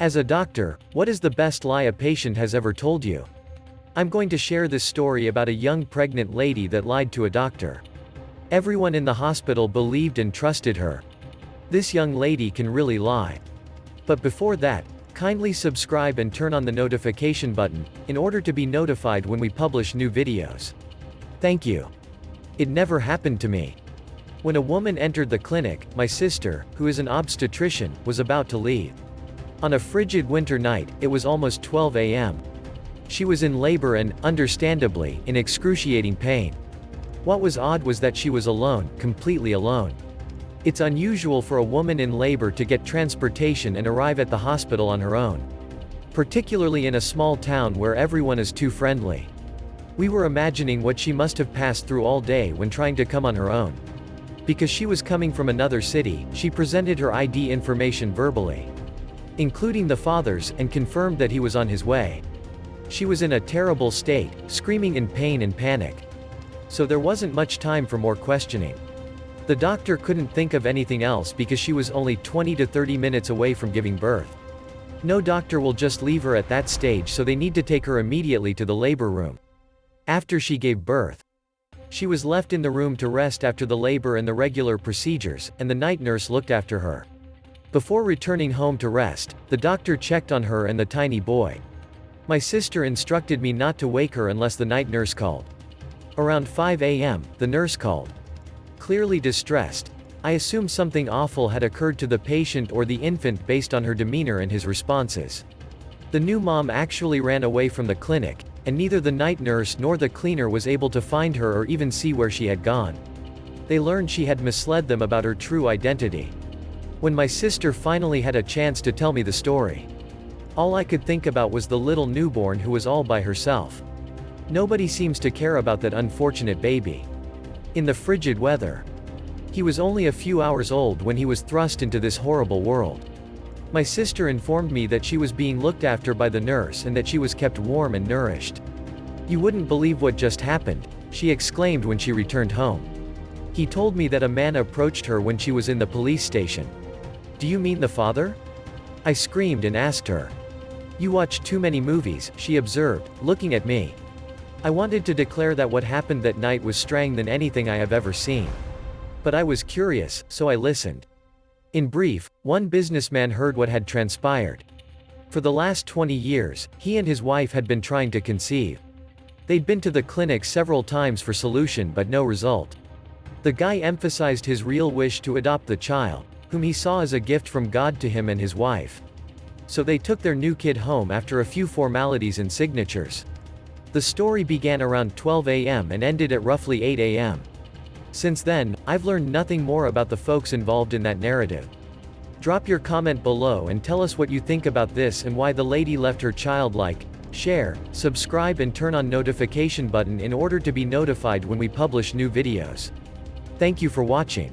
As a doctor, what is the best lie a patient has ever told you? I'm going to share this story about a young pregnant lady that lied to a doctor. Everyone in the hospital believed and trusted her. This young lady can really lie. But before that, kindly subscribe and turn on the notification button, in order to be notified when we publish new videos. Thank you. It never happened to me. When a woman entered the clinic, my sister, who is an obstetrician, was about to leave. On a frigid winter night, it was almost 12 a.m. She was in labor and, understandably, in excruciating pain. What was odd was that she was alone, completely alone. It's unusual for a woman in labor to get transportation and arrive at the hospital on her own. Particularly in a small town where everyone is too friendly. We were imagining what she must have passed through all day when trying to come on her own. Because she was coming from another city, she presented her ID information verbally, including the father's, and confirmed that he was on his way. She was in a terrible state, screaming in pain and panic. So there wasn't much time for more questioning. The doctor couldn't think of anything else because she was only 20 to 30 minutes away from giving birth. No doctor will just leave her at that stage, so they need to take her immediately to the labor room. After she gave birth, she was left in the room to rest after the labor and the regular procedures, and the night nurse looked after her. Before returning home to rest, the doctor checked on her and the tiny boy. My sister instructed me not to wake her unless the night nurse called. Around 5 a.m., the nurse called. Clearly distressed, I assumed something awful had occurred to the patient or the infant based on her demeanor and his responses. The new mom actually ran away from the clinic, and neither the night nurse nor the cleaner was able to find her or even see where she had gone. They learned she had misled them about her true identity. When my sister finally had a chance to tell me the story, all I could think about was the little newborn who was all by herself. Nobody seems to care about that unfortunate baby. In the frigid weather. He was only a few hours old when he was thrust into this horrible world. My sister informed me that she was being looked after by the nurse and that she was kept warm and nourished. "You wouldn't believe what just happened," she exclaimed when she returned home. "He told me that a man approached her when she was in the police station." "Do you mean the father?" I screamed and asked her. "You watch too many movies," she observed, looking at me. I wanted to declare that what happened that night was stranger than anything I have ever seen. But I was curious, so I listened. In brief, one businessman heard what had transpired. For the last 20 years, he and his wife had been trying to conceive. They'd been to the clinic several times for solution but no result. The guy emphasized his real wish to adopt the child, whom he saw as a gift from God to him and his wife. So they took their new kid home after a few formalities and signatures. The story began around 12 a.m. and ended at roughly 8 a.m. Since then, I've learned nothing more about the folks involved in that narrative. Drop your comment below and tell us what you think about this and why the lady left her child. Like, share, subscribe and turn on notification button in order to be notified when we publish new videos. Thank you for watching.